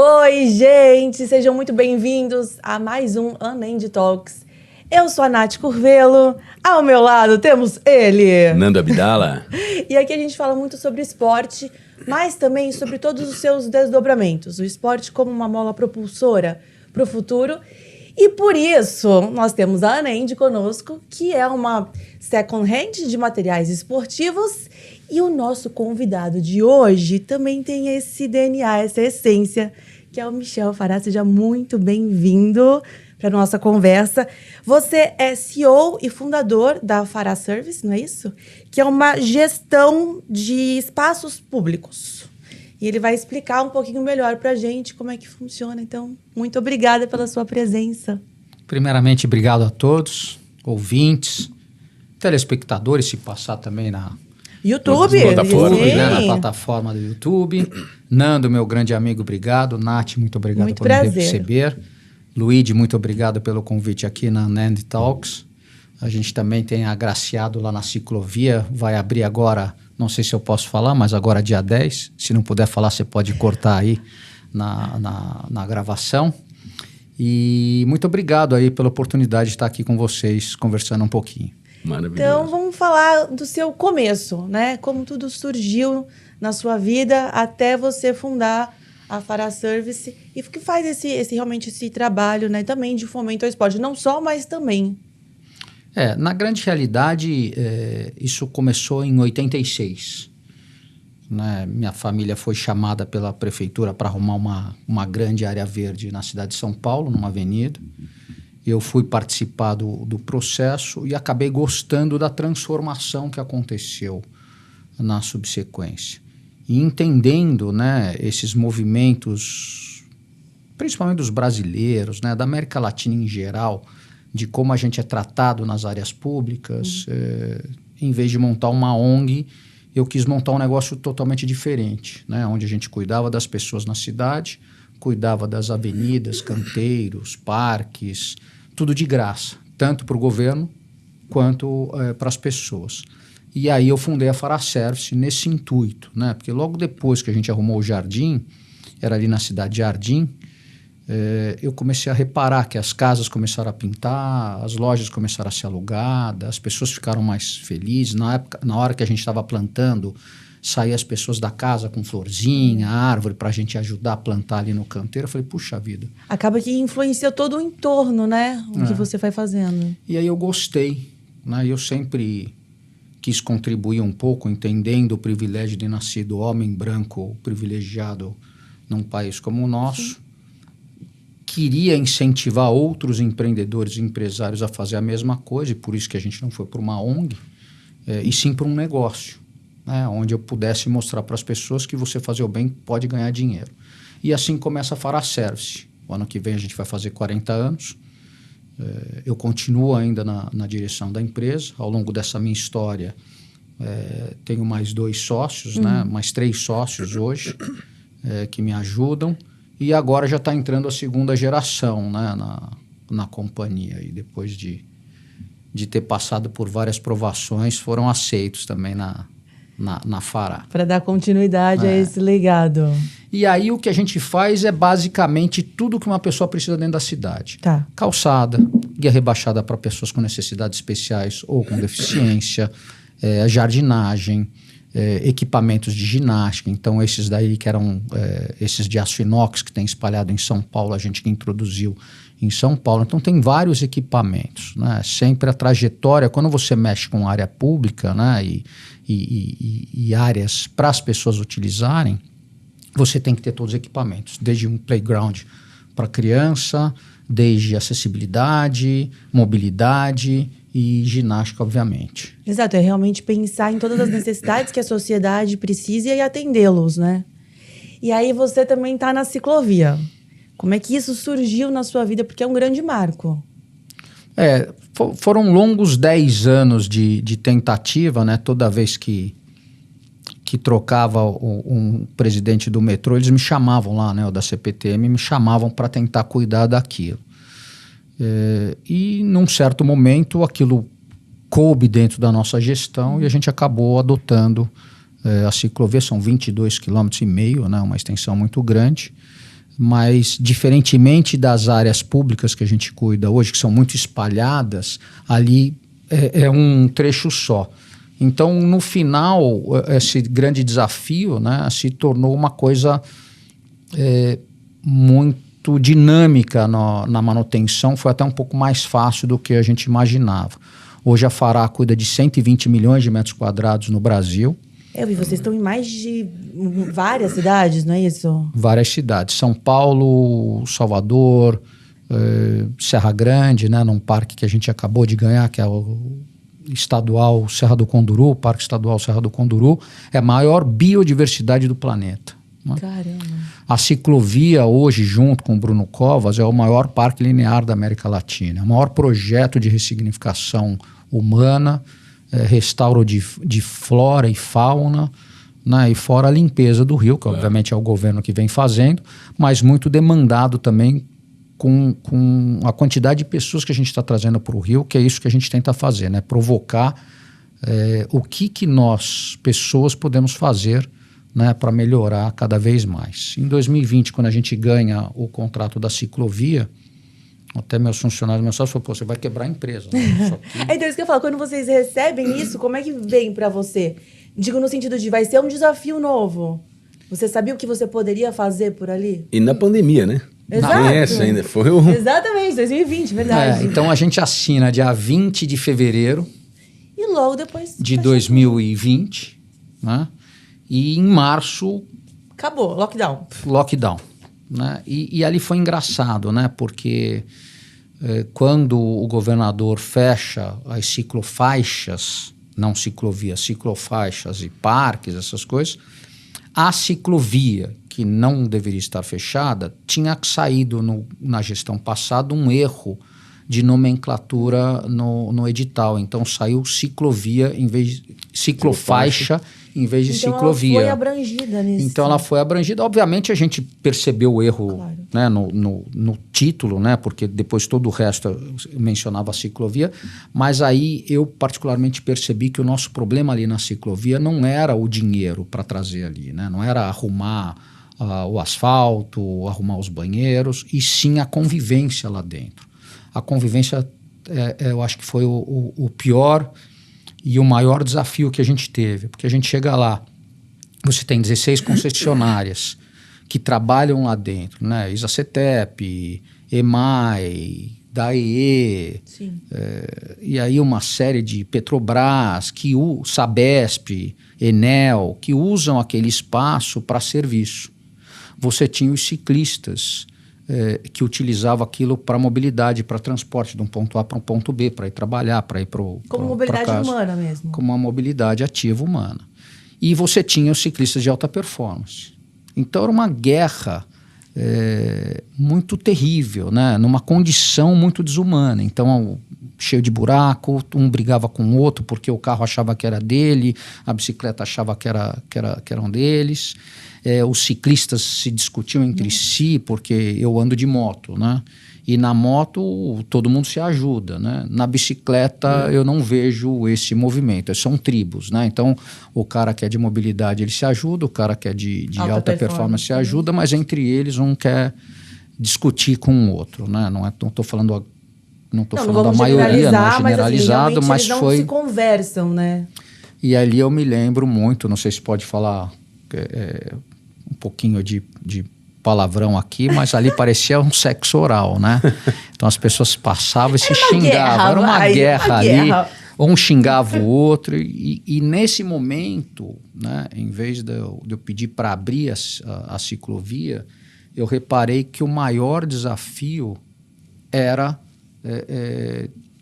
Oi, gente! Sejam muito bem-vindos a mais um Unend Talks. Eu sou a Nath Curvelo, ao meu lado temos ele, Nando Abdala. E aqui a gente fala muito sobre esporte, mas também sobre todos os seus desdobramentos. O esporte como uma mola propulsora para o futuro. E por isso, nós temos a Unend conosco, que é uma second hand de materiais esportivos. E o nosso convidado de hoje também tem esse DNA, essa essência, que é o Michel Fará. Seja muito bem-vindo para a nossa conversa. Você é CEO e fundador da Fará Service, não é isso? Que é uma gestão de espaços públicos. E ele vai explicar um pouquinho melhor para a gente como é que funciona. Então, muito obrigada pela sua presença. Primeiramente, obrigado a todos, ouvintes, telespectadores, se passar também na YouTube, na plataforma do YouTube. Nando, meu grande amigo, obrigado. Nath, muito obrigado por me receber. Luigi, muito obrigado pelo convite aqui na Unend Talks. A gente também tem agraciado lá na ciclovia, vai abrir agora, não sei se eu posso falar, mas agora dia 10. Se não puder falar, você pode cortar aí na gravação. E muito obrigado aí pela oportunidade de estar aqui com vocês, conversando um pouquinho. Maravilhoso. Então, vamos falar do seu começo, né? Como tudo surgiu na sua vida até você fundar a Fará Service e que faz realmente esse trabalho, né? Também de fomento ao esporte. Não só, mas também. Na grande realidade, isso começou em 86. Né? Minha família foi chamada pela prefeitura para arrumar uma grande área verde na cidade de São Paulo, numa avenida. Eu fui participar do processo e acabei gostando da transformação que aconteceu na subsequência. E entendendo, né, esses movimentos, principalmente dos brasileiros, né, da América Latina em geral, de como a gente é tratado nas áreas públicas, em vez de montar uma ONG, eu quis montar um negócio totalmente diferente, né, onde a gente cuidava das pessoas na cidade, cuidava das avenidas, canteiros, parques, tudo de graça, tanto para o governo quanto para as pessoas. E aí eu fundei a Fará Service nesse intuito, né? Porque logo depois que a gente arrumou o jardim, era ali na cidade de Jardim, eu comecei a reparar que as casas começaram a pintar, as lojas começaram a ser alugadas, as pessoas ficaram mais felizes. Na hora que a gente estava plantando, saíam as pessoas da casa com florzinha, árvore, para a gente ajudar a plantar ali no canteiro. Eu falei, puxa vida. Acaba que influencia todo o entorno, né? O que você vai fazendo. E aí eu gostei, né? Eu sempre quis contribuir um pouco, entendendo o privilégio de nascido homem branco privilegiado num país como o nosso. Sim. Queria incentivar outros empreendedores e empresários a fazer a mesma coisa, e por isso que a gente não foi para uma ONG, e sim para um negócio, né, onde eu pudesse mostrar para as pessoas que você fazer o bem pode ganhar dinheiro. E assim começa a Fará Service. O ano que vem a gente vai fazer 40 anos. Eu continuo ainda na direção da empresa. Ao longo dessa minha história, tenho mais 2 sócios, né, mais 3 sócios hoje, que me ajudam. E agora já está entrando a segunda geração, né, na companhia. E depois de ter passado por várias provações, foram aceitos também na Fará. Para dar continuidade a esse legado. E aí o que a gente faz é basicamente tudo que uma pessoa precisa dentro da cidade. Tá. Calçada, guia rebaixada para pessoas com necessidades especiais ou com deficiência, jardinagem, equipamentos de ginástica. Então esses daí que eram esses de aço inox que tem espalhado em São Paulo, a gente que introduziu em São Paulo. Então tem vários equipamentos, né? Sempre a trajetória, quando você mexe com área pública, né, e áreas para as pessoas utilizarem, você tem que ter todos os equipamentos, desde um playground para criança, desde acessibilidade, mobilidade e ginástica, obviamente. Exato, é realmente pensar em todas as necessidades que a sociedade precisa e atendê-los, né? E aí você também está na ciclovia. Como é que isso surgiu na sua vida? Porque é um grande marco. Foram longos 10 anos de tentativa, né? Toda vez que trocava um presidente do metrô, eles me chamavam lá, né? O da CPTM, me chamavam para tentar cuidar daquilo. E num certo momento aquilo coube dentro da nossa gestão e a gente acabou adotando a ciclovia. São 22,5 km, né? Uma extensão muito grande. Mas, diferentemente das áreas públicas que a gente cuida hoje, que são muito espalhadas, ali é um trecho só. Então, no final, esse grande desafio, né, se tornou uma coisa muito dinâmica na manutenção, foi até um pouco mais fácil do que a gente imaginava. Hoje a Fará cuida de 120 milhões de metros quadrados no Brasil. Eu vi, vocês estão em mais de várias cidades, não é isso? Várias cidades. São Paulo, Salvador, Serra Grande, né, num parque que a gente acabou de ganhar, que é o estadual Serra do Conduru, o Parque Estadual Serra do Conduru, é a maior biodiversidade do planeta. Né? Caramba. A ciclovia hoje, junto com o Bruno Covas, é o maior parque linear da América Latina. É o maior projeto de ressignificação humana, restauro de flora e fauna, né? E fora a limpeza do rio, que obviamente é o governo que vem fazendo, mas muito demandado também com a quantidade de pessoas que a gente está trazendo para o Rio, que é isso que a gente tenta fazer, né? Provocar o que nós, pessoas, podemos fazer, né, para melhorar cada vez mais. Em 2020, quando a gente ganha o contrato da ciclovia, até meus funcionários, meus sócios falaram, pô, você vai quebrar a empresa. Né? Só que... Então, isso que eu falo, quando vocês recebem isso, como é que vem para você? Digo no sentido de, vai ser um desafio novo. Você sabia o que você poderia fazer por ali? E na pandemia, né? Exato. Tem essa ainda. Foi o... Exatamente, 2020, verdade. Então a gente assina dia 20 de fevereiro E logo depois... de 2020, né? E em março... Acabou, Lockdown. Né? E ali foi engraçado, né? Porque quando o governador fecha as ciclofaixas, não ciclovias, ciclofaixas e parques, essas coisas, a ciclovia, que não deveria estar fechada, tinha saído na gestão passada um erro de nomenclatura no edital. Então saiu ciclovia em vez de ciclofaixa em vez de então ciclovia. Ela foi abrangida nisso. Então ela foi abrangida. Obviamente a gente percebeu o erro, claro, né, no título, né, porque depois todo o resto mencionava a ciclovia, mas aí eu particularmente percebi que o nosso problema ali na ciclovia não era o dinheiro para trazer ali, né, não era arrumar o asfalto, arrumar os banheiros, e sim a convivência lá dentro. A convivência, eu acho que foi o pior e o maior desafio que a gente teve, porque a gente chega lá, você tem 16 concessionárias que trabalham lá dentro, né? Isacetep, EMAI, DAE, e aí uma série de Petrobras, Sabesp, Enel, que usam aquele espaço para serviço. Você tinha os ciclistas que utilizavam aquilo para mobilidade, para transporte de um ponto A para um ponto B, para ir trabalhar, para ir para o Como mobilidade humana mesmo. Como uma mobilidade ativa humana. E você tinha os ciclistas de alta performance. Então era uma guerra muito terrível, né? Numa condição muito desumana. Então, cheio de buraco, um brigava com o outro porque o carro achava que era dele, a bicicleta achava que eram deles. Os ciclistas se discutiam entre si, porque eu ando de moto, né? E na moto todo mundo se ajuda, né? Na bicicleta eu não vejo esse movimento, são tribos, né? Então o cara que é de mobilidade ele se ajuda, o cara que é de alta performance se ajuda, mas entre eles um quer discutir com o outro, né? Não estou falando da maioria, não generalizado, mas assim, eles foi... não se conversam, né? E ali eu me lembro muito, não sei se pode falar um pouquinho de palavrão aqui, mas ali parecia um sexo oral, né? Então as pessoas passavam e se xingavam. Era uma guerra ali. Um xingava o outro. E nesse momento, né, em vez de eu pedir para abrir a ciclovia, eu reparei que o maior desafio era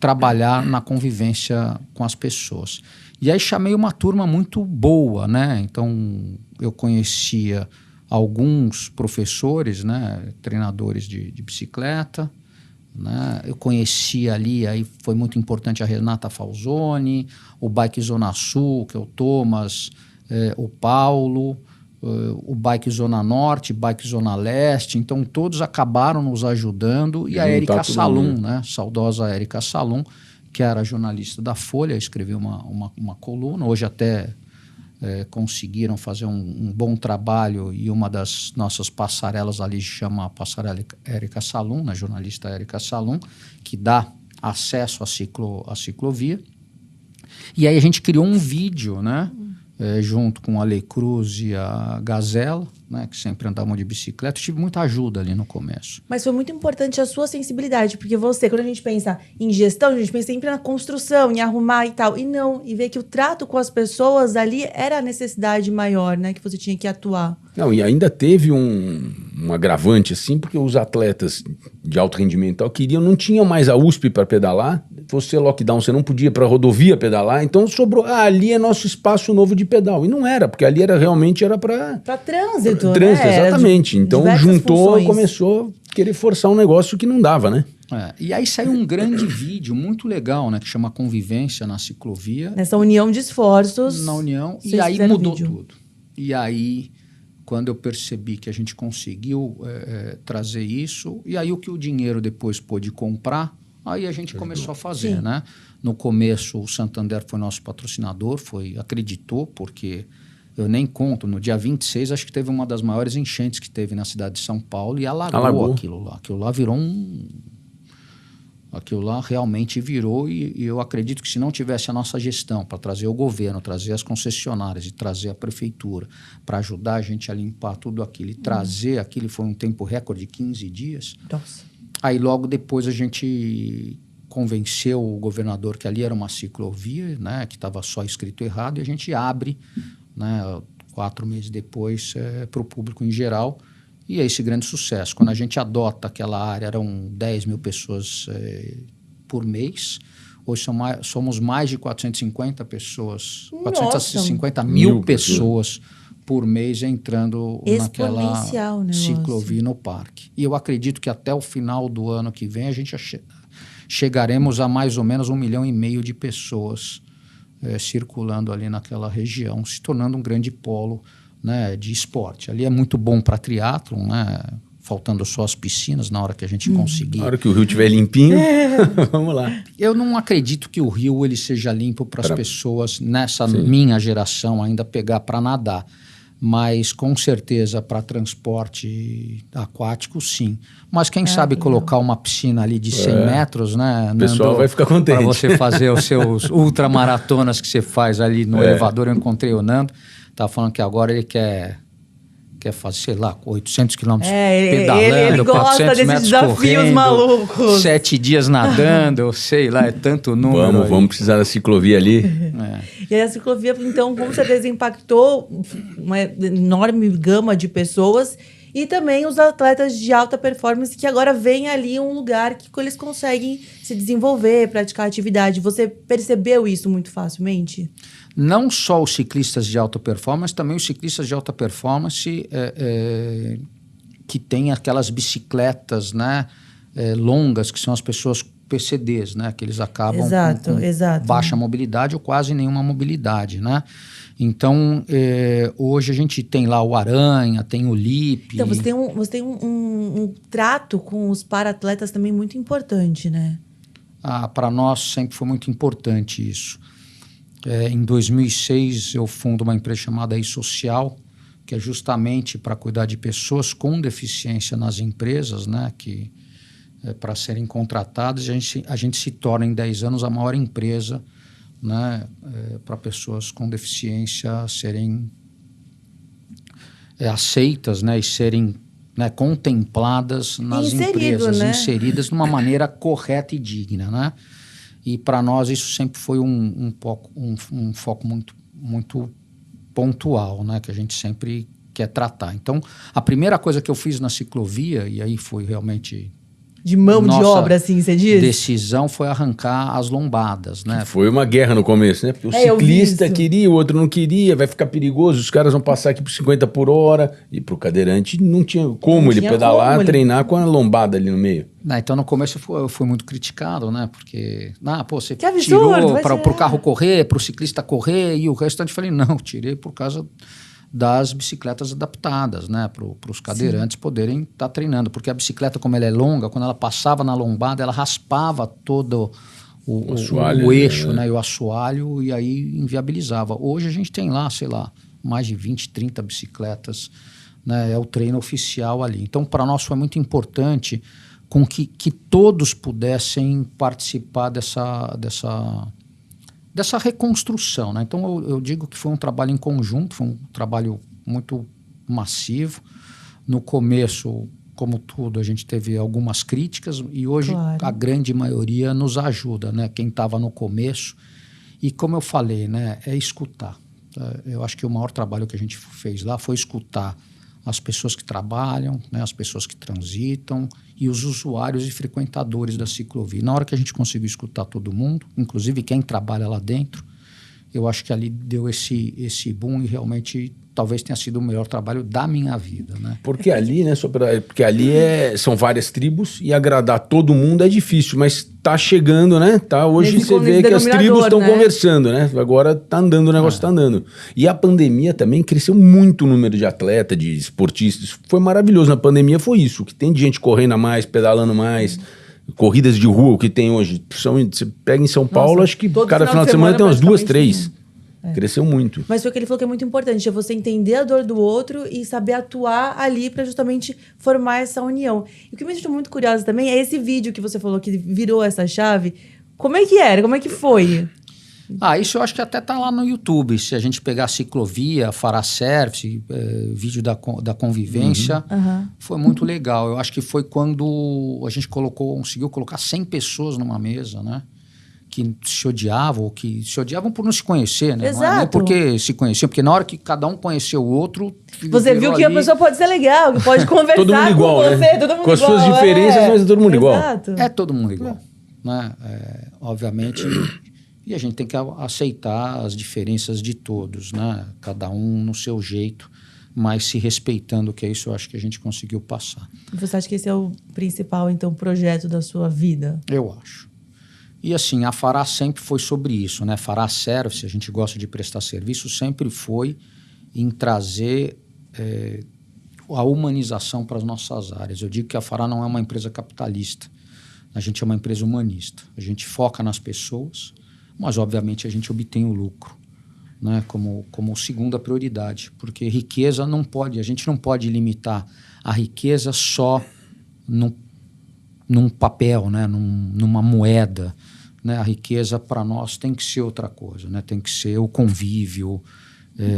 trabalhar na convivência com as pessoas. E aí chamei uma turma muito boa, né? Então eu conhecia alguns professores, né, treinadores de bicicleta, né? Eu conheci ali, aí foi muito importante a Renata Falzoni, o Bike Zona Sul, que é o Thomas, o Paulo, o Bike Zona Norte, Bike Zona Leste, então todos acabaram nos ajudando, e a Érica Salum, né, saudosa Érica Salum, que era jornalista da Folha, escreveu uma coluna, hoje até conseguiram fazer um bom trabalho, e uma das nossas passarelas ali chama a Passarela Érica Salum, né, jornalista Érica Salum, que dá acesso à ciclovia. E aí a gente criou um vídeo, né, junto com a Lei Cruz e a Gazela, né, que sempre andavam de bicicleta. Eu tive muita ajuda ali no começo. Mas foi muito importante a sua sensibilidade, porque você, quando a gente pensa em gestão, a gente pensa sempre na construção, em arrumar e tal. E ver que o trato com as pessoas ali era a necessidade maior, né? Que você tinha que atuar. Não, e ainda teve um agravante, assim, porque os atletas de alto rendimento não tinham mais a USP para pedalar. Você lockdown, você não podia ir para a rodovia pedalar, então sobrou, ali é nosso espaço novo de pedal. E não era, porque ali realmente era para trânsito, trânsito, né? exatamente. Então juntou, funções. Começou a querer forçar um negócio que não dava, né? E aí saiu um grande vídeo muito legal, né, que chama Convivência na Ciclovia. Nessa união de esforços. Na união, e vocês aí fizeram mudou vídeo. tudo. E aí, quando eu percebi que a gente conseguiu trazer isso, e aí o que o dinheiro depois pôde comprar, aí a gente começou a fazer, Sim. né? No começo, o Santander foi nosso patrocinador, acreditou, porque eu nem conto, no dia 26, acho que teve uma das maiores enchentes que teve na cidade de São Paulo, e alagou aquilo lá. Aquilo lá virou Aquilo lá realmente virou, e eu acredito que se não tivesse a nossa gestão para trazer o governo, trazer as concessionárias e trazer a prefeitura para ajudar a gente a limpar tudo aquilo e trazer aquilo, foi um tempo recorde de 15 dias. Nossa. Aí logo depois a gente convenceu o governador que ali era uma ciclovia, né, que estava só escrito errado, e a gente abre, né, 4 meses depois para o público em geral. E é esse grande sucesso. Quando a gente adota aquela área, eram 10 mil pessoas por mês. Hoje somos mais de 450 pessoas, Nossa. 450 mil pessoas por mês entrando naquela ciclovia no parque. E eu acredito que até o final do ano que vem a gente chegaremos a mais ou menos 1,5 milhão de pessoas circulando ali naquela região, se tornando um grande polo, né, de esporte. Ali é muito bom para triatlon, né? Faltando só as piscinas na hora que a gente conseguir. Na hora que o rio estiver limpinho, vamos lá. Eu não acredito que o rio ele seja limpo para as pessoas nessa minha geração ainda pegar para nadar. Mas com certeza para transporte aquático, sim. Mas quem sabe colocar uma piscina ali de 100 metros, né? O pessoal vai ficar contente. Para você fazer os seus ultramaratonas que você faz ali no elevador. Eu encontrei o Nando, estava falando que agora ele quer fazer, sei lá, 800 quilômetros pedalando, ele gosta 400 desses metros desafios correndo, malucos. 7 dias nadando, eu sei lá, é tanto número. Vamos precisar da ciclovia ali. E aí a ciclovia, então, com certeza impactou uma enorme gama de pessoas, e também os atletas de alta performance que agora vêm ali um lugar que eles conseguem se desenvolver, praticar atividade. Você percebeu isso muito facilmente? Não só os ciclistas de alta performance, também os ciclistas de alta performance que têm aquelas bicicletas, né, longas, que são as pessoas PCDs, né, que eles acabam com baixa mobilidade ou quase nenhuma mobilidade, né? Então, hoje a gente tem lá o Aranha, tem o Lipe. Então, você tem um trato com os para-atletas também muito importante, né? Para nós sempre foi muito importante isso. Em 2006, eu fundo uma empresa chamada eSocial, que é justamente para cuidar de pessoas com deficiência nas empresas, né, que para serem contratadas, a gente se torna em 10 anos a maior empresa, né, para pessoas com deficiência serem aceitas, né, e serem, né, contempladas nas empresas, né? inseridas de uma maneira correta e digna, né? E para nós isso sempre foi um foco muito, muito pontual, né? Que a gente sempre quer tratar. Então, a primeira coisa que eu fiz na ciclovia, e aí foi realmente... De mão de obra, assim, você diz? Decisão foi arrancar as lombadas, né? Foi uma guerra no começo, né? Porque o ciclista queria, o outro não queria, vai ficar perigoso, os caras vão passar aqui por 50 por hora, e pro cadeirante não tinha como ele pedalar, treinar com a lombada ali no meio. Então, no começo eu fui muito criticado, né? Porque, você que absurdo, tirou para o carro correr, para o ciclista correr, e o restante eu falei, não, tirei por causa das bicicletas adaptadas, né, para os cadeirantes poderem estar treinando, porque a bicicleta, como ela é longa, quando ela passava na lombada, ela raspava todo assoalho, o eixo, né? E o assoalho, e aí inviabilizava. Hoje a gente tem lá, sei lá, mais de 20, 30 bicicletas, né? É o treino oficial ali. Então, para nós foi muito importante com que todos pudessem participar dessa reconstrução, né? Então, eu digo que foi um trabalho em conjunto, foi um trabalho muito massivo. No começo, como tudo, a gente teve algumas críticas e hoje a grande maioria nos ajuda, né? Quem estava no começo. E como eu falei, né? É escutar. Eu acho que o maior trabalho que a gente fez lá foi escutar as pessoas que trabalham, né? As pessoas que transitam e os usuários e frequentadores da ciclovia. Na hora que a gente conseguiu escutar todo mundo, inclusive quem trabalha lá dentro, eu acho que ali deu esse boom e realmente talvez tenha sido o melhor trabalho da minha vida, né? Porque ali, né, porque ali são várias tribos e agradar todo mundo é difícil, mas tá chegando, né? Hoje você vê que as tribos estão conversando, né? Agora tá andando, o negócio tá andando. E a pandemia também cresceu muito o número de atletas, de esportistas. Foi maravilhoso. Na pandemia foi isso, que tem de gente correndo a mais, pedalando mais. Corridas de rua, o que tem hoje. Você pega em São Paulo, acho que cada final de semana tem umas 2, 3. Cresceu muito. Mas foi o que ele falou que é muito importante, é você entender a dor do outro e saber atuar ali para justamente formar essa união. E o que me deixou muito curiosa também é esse vídeo que você falou que virou essa chave. Como é que era? Como é que foi? Isso eu acho que até tá lá no YouTube. Se a gente pegar a ciclovia, Fará Service, vídeo da convivência, foi muito legal. Eu acho que foi quando a gente conseguiu colocar 100 pessoas numa mesa, né? Que se odiavam, ou que se odiavam por não se conhecer, né? Exato. Não é nem porque se conheciam, porque na hora que cada um conheceu o outro... Você viu que a pessoa pode ser legal, que pode conversar todo mundo igual, com você, né? todo mundo com as igual. Suas diferenças, mas é todo mundo igual. Exato. É todo mundo igual, né? Obviamente, e a gente tem que aceitar as diferenças de todos, né? Cada um no seu jeito, mas se respeitando, que é isso eu acho que a gente conseguiu passar. Você acha que esse é o principal, então, projeto da sua vida? Eu acho. E assim, a Fará sempre foi sobre isso, né? Fará Service, a gente gosta de prestar serviço, sempre foi em trazer a humanização para as nossas áreas. Eu digo que a Fará não é uma empresa capitalista, a gente é uma empresa humanista. A gente foca nas pessoas, mas obviamente a gente obtém o lucro, né? Como segunda prioridade, porque riqueza a gente não pode limitar a riqueza só num papel, né? Numa moeda. Né? A riqueza para nós tem que ser outra coisa, né? Tem que ser o convívio,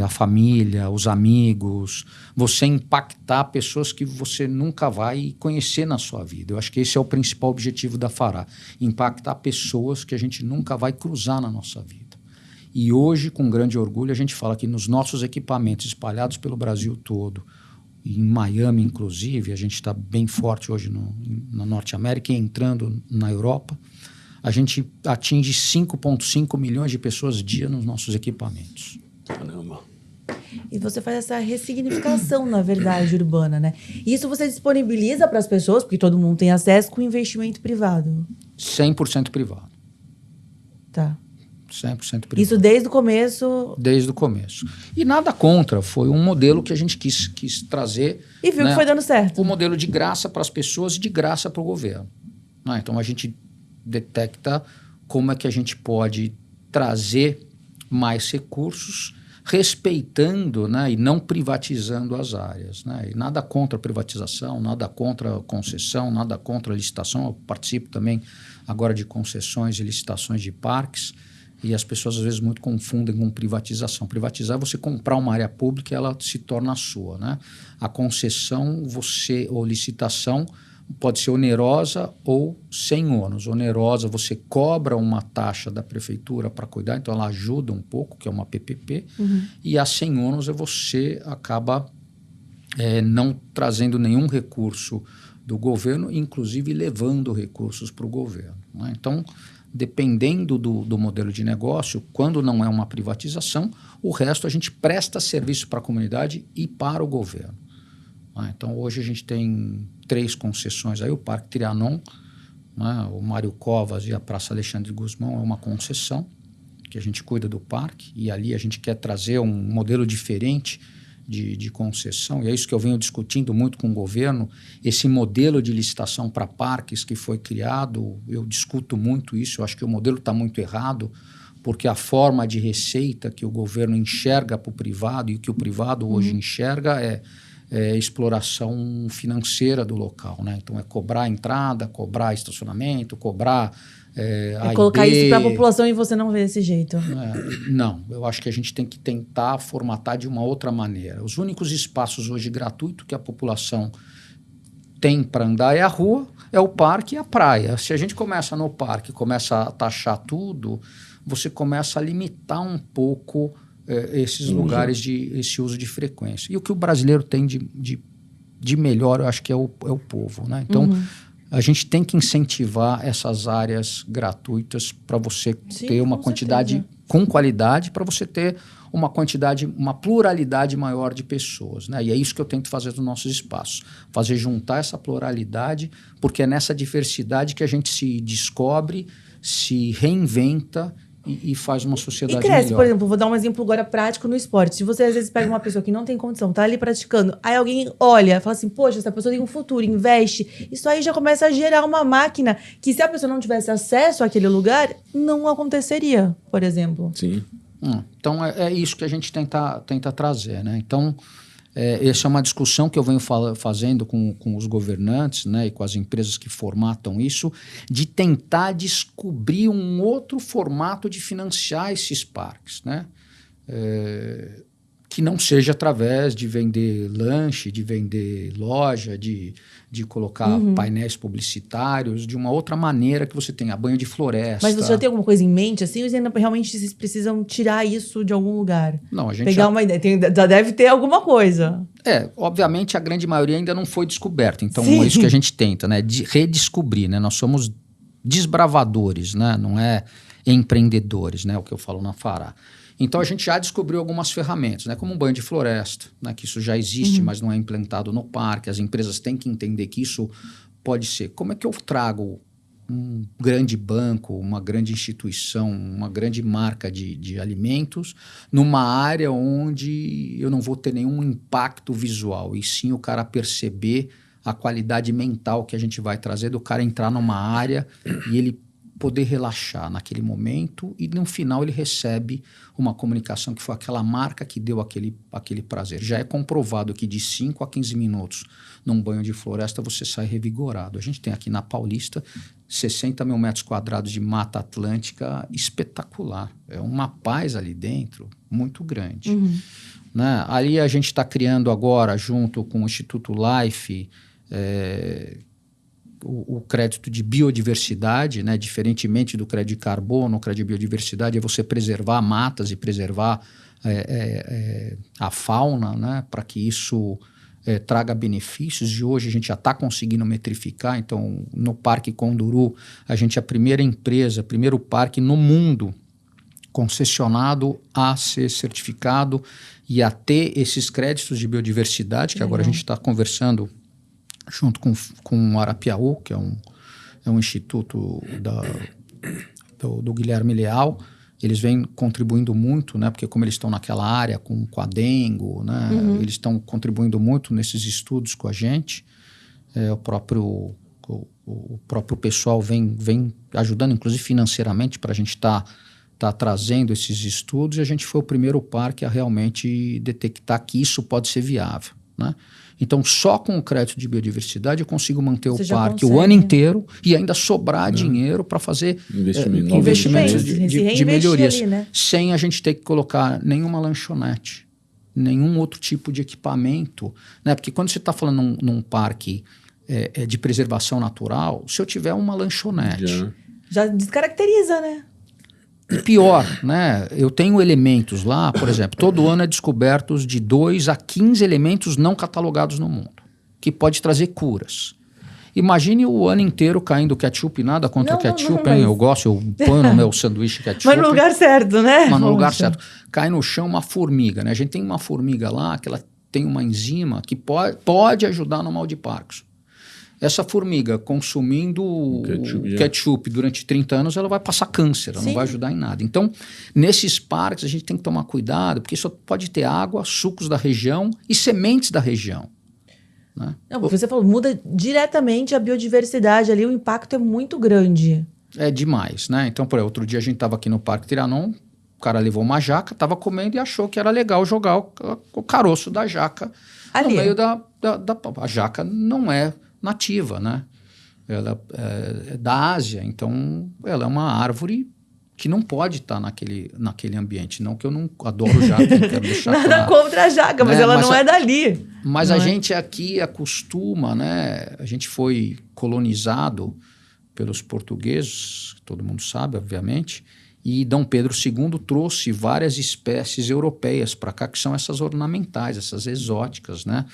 a família, os amigos, você impactar pessoas que você nunca vai conhecer na sua vida. Eu acho que esse é o principal objetivo da Fará, impactar pessoas que a gente nunca vai cruzar na nossa vida. E hoje, com grande orgulho, a gente fala que nos nossos equipamentos espalhados pelo Brasil todo, em Miami inclusive, a gente está bem forte hoje na Norte América e entrando na Europa, a gente atinge 5,5 milhões de pessoas dia nos nossos equipamentos. Caramba. E você faz essa ressignificação, na verdade, urbana, né? Isso você disponibiliza para as pessoas, porque todo mundo tem acesso, com investimento privado. 100% privado. Tá. 100% privado. Isso desde o começo? Desde o começo. E nada contra, foi um modelo que a gente quis trazer. E viu, né, que foi dando certo. Um modelo de graça para as pessoas e de graça para o governo. Então a gente detecta como é que a gente pode trazer mais recursos, respeitando, né, e não privatizando as áreas. Né? E nada contra a privatização, nada contra a concessão, nada contra a licitação. Eu participo também agora de concessões e licitações de parques, e as pessoas às vezes muito confundem com privatização. Privatizar é você comprar uma área pública e ela se torna sua. Né? A concessão ou licitação pode ser onerosa ou sem ônus. Onerosa, você cobra uma taxa da prefeitura para cuidar, então ela ajuda um pouco, que é uma PPP, e a sem ônus você acaba não trazendo nenhum recurso do governo, inclusive levando recursos para o governo. Né? Então, dependendo do modelo de negócio, quando não é uma privatização, o resto a gente presta serviço para a comunidade e para o governo. Então, hoje a gente tem 3 concessões aí, o Parque Trianon, né, o Mário Covas e a Praça Alexandre Guzmão é uma concessão, que a gente cuida do parque, e ali a gente quer trazer um modelo diferente de concessão, e é isso que eu venho discutindo muito com o governo, esse modelo de licitação para parques que foi criado, eu discuto muito isso, eu acho que o modelo está muito errado, porque a forma de receita que o governo enxerga para o privado e o que o privado hoje enxerga é exploração financeira do local, né? Então, é cobrar a entrada, cobrar estacionamento, cobrar colocar isso para a população e você não vê desse jeito. Não, eu acho que a gente tem que tentar formatar de uma outra maneira. Os únicos espaços hoje gratuitos que a população tem para andar é a rua, é o parque e a praia. Se a gente começa no parque, começa a taxar tudo, você começa a limitar um pouco esses lugares, esse uso de frequência. E o que o brasileiro tem de melhor, eu acho que é o povo, né? Então, a gente tem que incentivar essas áreas gratuitas para você ter uma quantidade com qualidade, para você ter uma pluralidade maior de pessoas, né? E é isso que eu tento fazer nos nossos espaços. Fazer juntar essa pluralidade, porque é nessa diversidade que a gente se descobre, se reinventa e faz uma sociedade melhor. E cresce, por exemplo, vou dar um exemplo agora prático no esporte. Se você às vezes pega uma pessoa que não tem condição, tá ali praticando, aí alguém olha, fala assim, poxa, essa pessoa tem um futuro, investe. Isso aí já começa a gerar uma máquina que se a pessoa não tivesse acesso àquele lugar, não aconteceria, por exemplo. Sim. Então, é isso que a gente tenta trazer, né? Então, essa é uma discussão que eu venho fazendo com os governantes, né, e com as empresas que formatam isso, de tentar descobrir um outro formato de financiar esses parques, né? Que não seja através de vender lanche, de vender loja, de colocar painéis publicitários, de uma outra maneira que você tenha banho de floresta. Mas você já tem alguma coisa em mente, assim, ou ainda realmente vocês precisam tirar isso de algum lugar? Não, a gente pegar uma ideia, já deve ter alguma coisa. Obviamente a grande maioria ainda não foi descoberta, então é isso que a gente tenta, né, de redescobrir, né, nós somos desbravadores, né, não é empreendedores, né, o que eu falo na Fará. Então, a gente já descobriu algumas ferramentas, né? Como um banho de floresta, né? Que isso já existe, mas não é implantado no parque. As empresas têm que entender que isso pode ser. Como é que eu trago um grande banco, uma grande instituição, uma grande marca de alimentos numa área onde eu não vou ter nenhum impacto visual, e sim o cara perceber a qualidade mental que a gente vai trazer do cara entrar numa área e ele poder relaxar naquele momento e no final ele recebe uma comunicação que foi aquela marca que deu aquele prazer. Já é comprovado que de 5 a 15 minutos num banho de floresta você sai revigorado. A gente tem aqui na Paulista 60 mil metros quadrados de Mata Atlântica espetacular. É uma paz ali dentro muito grande. Né? Ali a gente está criando agora, junto com o Instituto Life, o crédito de biodiversidade, né? Diferentemente do crédito de carbono, o crédito de biodiversidade é você preservar matas e preservar a fauna, né? Para que isso traga benefícios, e hoje a gente já está conseguindo metrificar. Então, no Parque Conduru, a gente é a primeira empresa, primeiro parque no mundo concessionado a ser certificado e a ter esses créditos de biodiversidade, que agora a gente está conversando junto com o Arapiaú, que é um instituto do Guilherme Leal. Eles vêm contribuindo muito, né? Porque como eles estão naquela área com a dengue, né? Eles estão contribuindo muito nesses estudos com a gente. O próprio pessoal vem ajudando, inclusive financeiramente, para a gente tá trazendo esses estudos, e a gente foi o primeiro parque a realmente detectar que isso pode ser viável, né? Então, só com o crédito de biodiversidade eu consigo manter o parque o ano inteiro e ainda sobrar dinheiro para fazer investimentos de melhorias, ali, né? Sem a gente ter que colocar nenhuma lanchonete, nenhum outro tipo de equipamento, né? Porque quando você está falando num parque de preservação natural, se eu tiver uma lanchonete... Já descaracteriza, né? E pior, né? Eu tenho elementos lá, por exemplo, todo ano é descobertos de 2 a 15 elementos não catalogados no mundo, que pode trazer curas. Imagine o ano inteiro caindo ketchup, nada contra o ketchup, hein? Eu gosto, eu ponho no meu sanduíche ketchup. Mas no lugar certo, né? Mas no lugar certo. Cai no chão uma formiga, né? A gente tem uma formiga lá que ela tem uma enzima que pode ajudar no mal de Parkinson. essa formiga consumindo ketchup durante 30 anos, ela vai passar câncer, ela não vai ajudar em nada. Então, nesses parques, a gente tem que tomar cuidado, porque só pode ter água, sucos da região e sementes da região. Né? Não, você falou, muda diretamente a biodiversidade ali, o impacto é muito grande. É demais, né? Então, por exemplo, outro dia a gente estava aqui no Parque Trianon, o cara levou uma jaca, estava comendo e achou que era legal jogar o caroço da jaca ali no meio da... A jaca não é nativa, né? Ela é da Ásia, então ela é uma árvore que não pode estar naquele ambiente. Não que eu não adoro jaca, quero deixar Nada contra a jaca, mas ela não é dali. Mas a gente aqui acostuma, né? A gente foi colonizado pelos portugueses, todo mundo sabe, obviamente, e Dom Pedro II trouxe várias espécies europeias para cá, que são essas ornamentais, essas exóticas, né?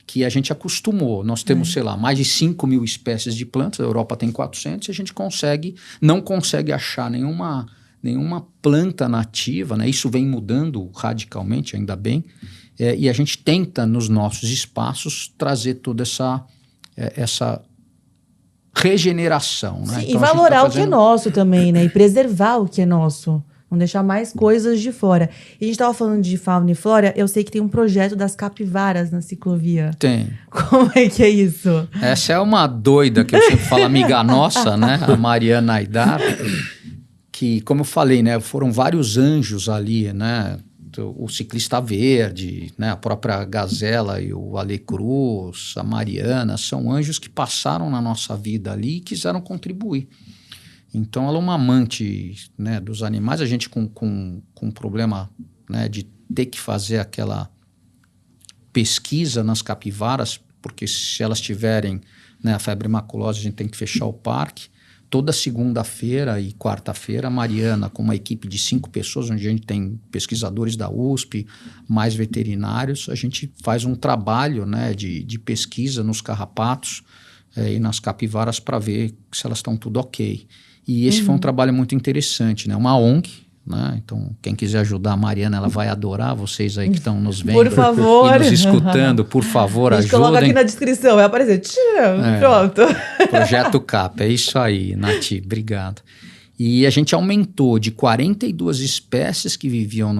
Que a gente acostumou. Nós temos, sei lá, mais de 5.000 espécies de plantas, a Europa tem 400, e a gente não consegue achar nenhuma planta nativa, né? Isso vem mudando radicalmente, ainda bem, e a gente tenta, nos nossos espaços, trazer toda essa regeneração. Né? Sim, então, e valorar o que é nosso também, né? E preservar o que é nosso. Não deixar mais coisas de fora. E a gente estava falando de fauna e flora, eu sei que tem um projeto das capivaras na ciclovia. Tem. Como é que é isso? Essa é uma doida, que eu sempre falo, amiga nossa, né? A Mariana Aidar, que, como eu falei, né? Foram vários anjos ali, né? O ciclista verde, né? A própria Gazela e o Ale Cruz, a Mariana, são anjos que passaram na nossa vida ali e quiseram contribuir. Então, ela é uma amante, né, dos animais. A gente com problema, né, de ter que fazer aquela pesquisa nas capivaras, porque se elas tiverem, né, a febre maculosa, a gente tem que fechar o parque. Toda segunda-feira e quarta-feira, a Mariana, com uma equipe de 5 pessoas, onde a gente tem pesquisadores da USP, mais veterinários, a gente faz um trabalho, né, de pesquisa nos carrapatos e nas capivaras para ver se elas estão tudo ok. E esse foi um trabalho muito interessante, né? Uma ONG, né? Então, quem quiser ajudar a Mariana, ela vai adorar. Vocês aí que estão nos vendo por favor. E nos escutando, por favor, ajudem. A gente coloca aqui na descrição, vai aparecer. Pronto. Projeto CAP, é isso aí, Nath, obrigado. E a gente aumentou de 42 espécies que viviam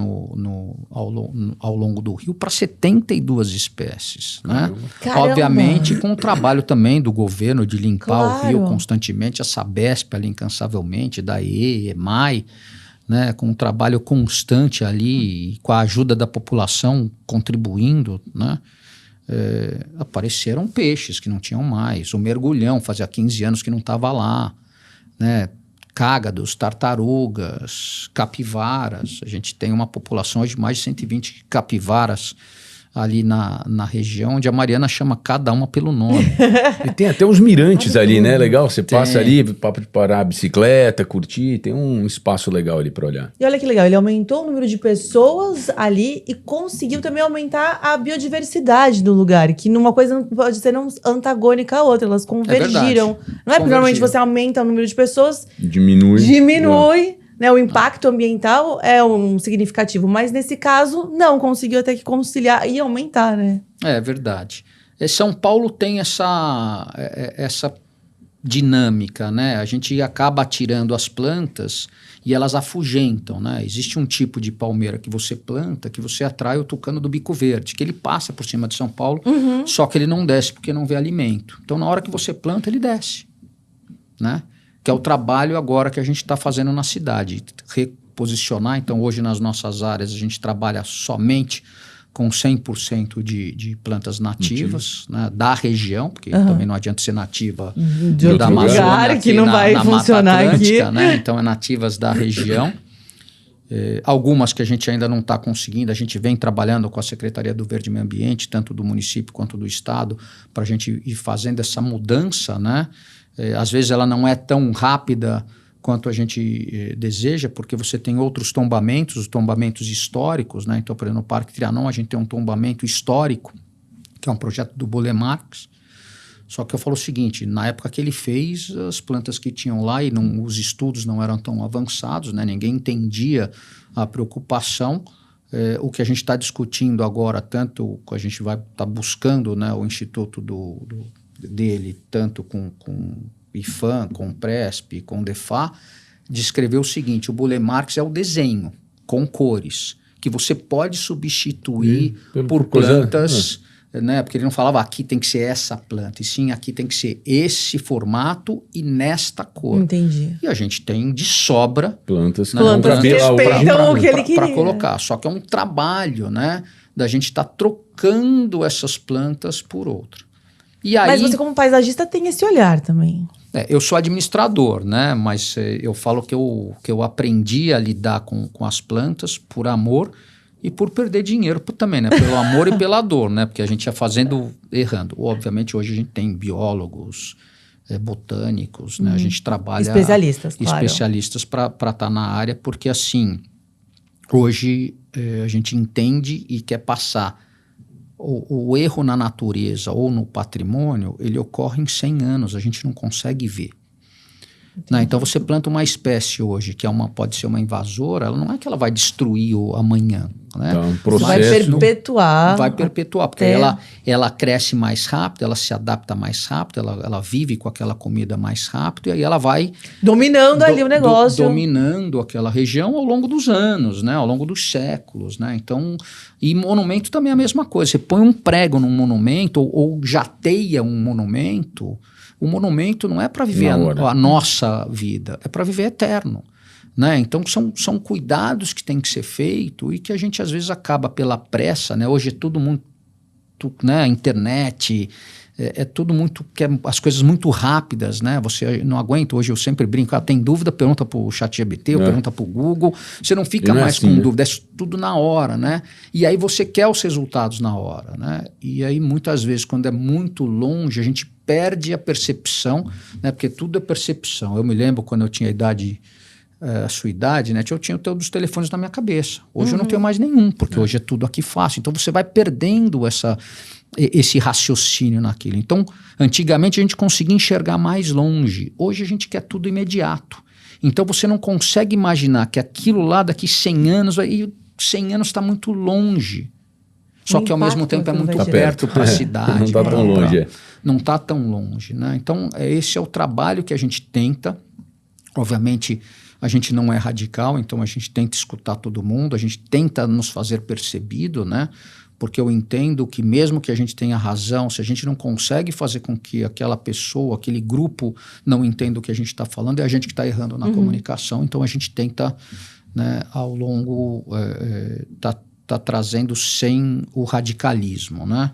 ao longo do rio para 72 espécies. Né? Obviamente, com o trabalho também do governo de limpar o rio constantemente, a Sabesp ali incansavelmente, da EMAI, né? Com um trabalho constante ali, com a ajuda da população contribuindo, né? Apareceram peixes que não tinham mais, o mergulhão fazia 15 anos que não estava lá, né? Cágados, tartarugas, capivaras. A gente tem uma população hoje de mais de 120 capivaras ali na região, onde a Mariana chama cada uma pelo nome. E tem até uns mirantes ali, né? Legal, você passa ali para parar a bicicleta, curtir, tem um espaço legal ali para olhar. E olha que legal, ele aumentou o número de pessoas ali e conseguiu também aumentar a biodiversidade do lugar, que numa coisa não pode ser antagônica à outra, elas convergiram. Não é porque normalmente você aumenta o número de pessoas, diminui. Né, o impacto ambiental é um significativo, mas nesse caso não, conseguiu até que conciliar e aumentar, né? É verdade. São Paulo tem essa dinâmica, né? A gente acaba tirando as plantas e elas afugentam, né? Existe um tipo de palmeira que você planta, que você atrai o tucano do bico verde, que ele passa por cima de São Paulo, só que ele não desce porque não vê alimento. Então, na hora que você planta, ele desce, né? Que é o trabalho agora que a gente está fazendo na cidade, reposicionar. Então, hoje nas nossas áreas, a gente trabalha somente com 100% de plantas nativas, né, da região, porque também não adianta ser nativa de outro lugar que não vai funcionar aqui. Né? Então, é nativas da região. Algumas que a gente ainda não está conseguindo, a gente vem trabalhando com a Secretaria do Verde e Meio Ambiente, tanto do município quanto do estado, para a gente ir fazendo essa mudança, né? Às vezes ela não é tão rápida quanto a gente deseja, porque você tem outros tombamentos, os tombamentos históricos, né? Então, por exemplo, no Parque Trianon a gente tem um tombamento histórico, que é um projeto do Bollé Marx. Só que eu falo o seguinte, na época que ele fez, as plantas que tinham lá, e os estudos não eram tão avançados, né? Ninguém entendia a preocupação. O que a gente está discutindo agora, tanto que a gente vai estar buscando, né, o Instituto dele, tanto com IFAM, com Presp, com DEFA, descreveu o seguinte: o Burle Marx é o desenho com cores, que você pode substituir por plantas, né? Porque ele não falava aqui tem que ser essa planta, e sim aqui tem que ser esse formato e nesta cor. Entendi. E a gente tem de sobra plantas né? que respeitam o que ele queria. Para colocar. Só que é um trabalho, né? Da gente estar trocando essas plantas por outra. E aí, mas você, como paisagista, tem esse olhar também. Eu sou administrador, né? Mas eu falo que eu aprendi a lidar com as plantas por amor e por perder dinheiro também, né? Pelo amor e pela dor, né? Porque a gente ia fazendo, errando. Obviamente, hoje a gente tem biólogos, botânicos, né? A gente trabalha... Especialistas, claro. Especialistas para estar na área, porque assim, hoje a gente entende e quer passar. O erro na natureza ou no patrimônio, ele ocorre em 100 anos, a gente não consegue ver. Né? Então, você planta uma espécie hoje, que pode ser uma invasora, ela não é que ela vai destruir amanhã. Né? Então, um processo... Vai perpetuar. Vai perpetuar, porque ela cresce mais rápido, ela se adapta mais rápido, ela vive com aquela comida mais rápido, e aí ela vai... Dominando ali o negócio. Dominando aquela região ao longo dos anos, né? Ao longo dos séculos, né? Então, e monumento também é a mesma coisa. Você põe um prego num monumento ou jateia um monumento, o monumento não é para viver a nossa vida, é para viver eterno. Né? Então, são cuidados que tem que ser feito e que a gente, às vezes, acaba pela pressa. Né? Hoje é tudo muito... né? Internet, é tudo muito... as coisas muito rápidas. Né? Você não aguenta. Hoje eu sempre brinco. Tem dúvida, pergunta para o ChatGPT, pergunta para o Google. Você não fica mais com dúvida. É tudo na hora. Né? E aí você quer os resultados na hora. Né? E aí, muitas vezes, quando é muito longe, a gente perde a percepção. Né? Porque tudo é percepção. Eu me lembro quando eu tinha a sua idade, né? Eu tinha todos os telefones na minha cabeça. Hoje eu não tenho mais nenhum, porque hoje é tudo aqui fácil. Então você vai perdendo esse raciocínio naquilo. Então, antigamente a gente conseguia enxergar mais longe. Hoje a gente quer tudo imediato. Então você não consegue imaginar que aquilo lá daqui 100 anos, aí 100 anos está muito longe. Só que ao mesmo tempo é muito perto para a cidade. Não está tão longe. Não está tão longe. Né? Então, esse é o trabalho que a gente tenta. Obviamente, a gente não é radical, então a gente tenta escutar todo mundo, a gente tenta nos fazer percebido, né? Porque eu entendo que mesmo que a gente tenha razão, se a gente não consegue fazer com que aquela pessoa, aquele grupo não entenda o que a gente está falando, é a gente que está errando na comunicação. Então a gente tenta, né, ao longo, tá trazendo sem o radicalismo, né?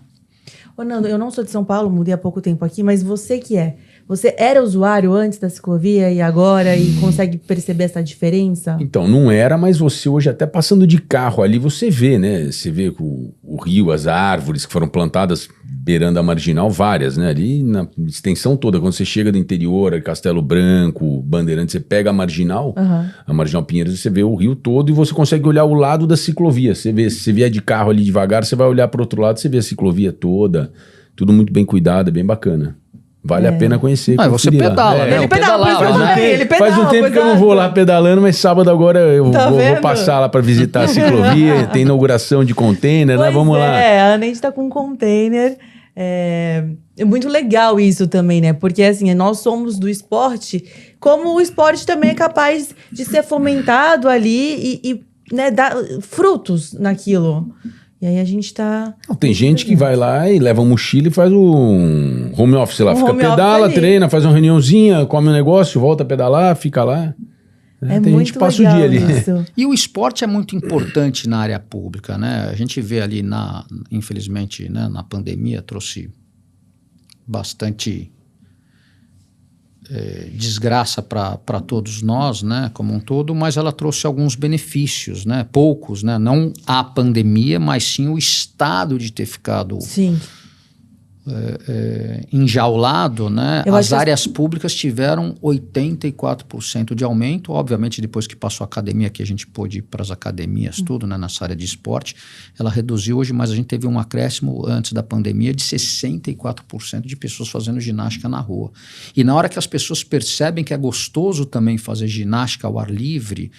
Ô, Nando, eu não sou de São Paulo, mudei há pouco tempo aqui, mas você que é? Você era usuário antes da ciclovia e agora e consegue perceber essa diferença? Então, não era, mas você hoje até passando de carro ali, você vê, né? Você vê o rio, as árvores que foram plantadas beirando a marginal, várias, né? Ali na extensão toda, quando você chega do interior, Castelo Branco, Bandeirantes, você pega a marginal Pinheiros, você vê o rio todo e você consegue olhar o lado da ciclovia. Você vê, se você vier de carro ali devagar, você vai olhar para o outro lado, você vê a ciclovia toda, tudo muito bem cuidado, é bem bacana. Vale a pena conhecer. Você pedala, né? Ele pedala, faz um tempo que eu não vou lá pedalando, mas sábado agora eu vou passar lá para visitar a ciclovia. Tem inauguração de container, né? Vamos lá. A Anand está com um container. É muito legal isso também, né? Porque assim, nós somos do esporte, como o esporte também é capaz de ser fomentado ali e né, dar frutos naquilo. E aí a gente tá... Tem gente que vai lá e leva uma mochila e faz um home office lá. Fica pedala, treina, faz uma reuniãozinha, come um negócio, volta a pedalar, fica lá. Tem gente que passa o dia ali. Isso. E o esporte é muito importante na área pública, né? A gente vê ali, infelizmente, né, na pandemia, trouxe bastante desgraça para todos nós, né, como um todo, mas ela trouxe alguns benefícios, né, poucos, né, não a pandemia, mas sim o estado de ter ficado enjaulado, né? As áreas públicas tiveram 84% de aumento, obviamente depois que passou a academia, que a gente pôde ir para as academias, tudo, né, nessa área de esporte, ela reduziu hoje, mas a gente teve um acréscimo antes da pandemia de 64% de pessoas fazendo ginástica na rua. E na hora que as pessoas percebem que é gostoso também fazer ginástica ao ar livre,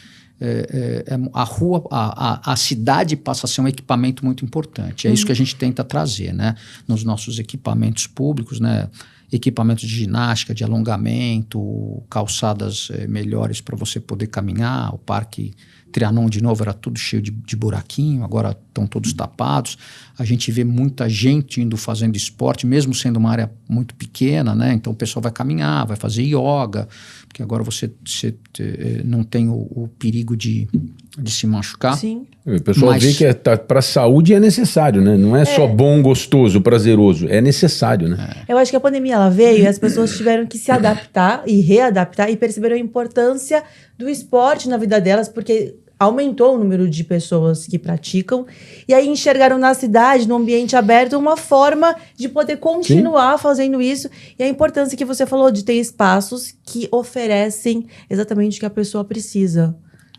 a rua, a cidade passa a ser um equipamento muito importante. É isso que a gente tenta trazer, né? Nos nossos equipamentos públicos, né? equipamentos de ginástica, de alongamento, calçadas melhores para você poder caminhar. O parque Trianon, de novo, era tudo cheio de buraquinho, agora estão todos tapados. A gente vê muita gente indo fazendo esporte, mesmo sendo uma área muito pequena, né? Então o pessoal vai caminhar, vai fazer yoga, porque agora você não tem o perigo de se machucar. Sim. O pessoal vê que para a saúde é necessário, né? Não é só bom, gostoso, prazeroso, é necessário, né? Eu acho que a pandemia ela veio e as pessoas tiveram que se adaptar e readaptar e perceberam a importância do esporte na vida delas, porque aumentou o número de pessoas que praticam, e aí enxergaram na cidade, no ambiente aberto, uma forma de poder continuar fazendo isso, e a importância que você falou de ter espaços que oferecem exatamente o que a pessoa precisa.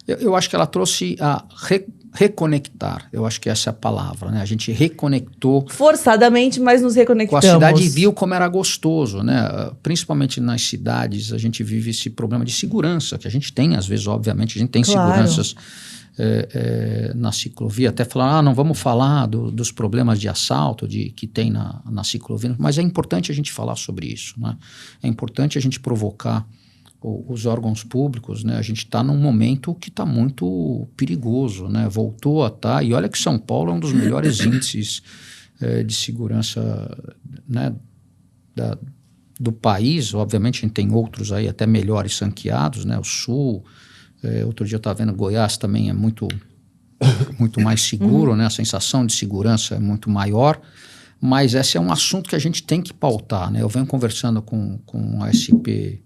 Eu acho que ela trouxe a reconectar, eu acho que essa é a palavra, né? A gente reconectou. Forçadamente, mas nos reconectamos. Com a cidade e viu como era gostoso, né? Principalmente nas cidades, a gente vive esse problema de segurança, que a gente tem, às vezes, obviamente, a gente tem seguranças na ciclovia, até falar, não vamos falar dos problemas de assalto que tem na ciclovia, mas é importante a gente falar sobre isso, né? É importante a gente provocar os órgãos públicos, né? A gente está num momento que está muito perigoso, né? Voltou a estar, e olha que São Paulo é um dos melhores índices de segurança, né, do país. Obviamente a gente tem outros aí até melhores ranqueados, né? O Sul, outro dia eu estava vendo, Goiás também é muito mais seguro, né? A sensação de segurança é muito maior, mas esse é um assunto que a gente tem que pautar, né? Eu venho conversando com a SP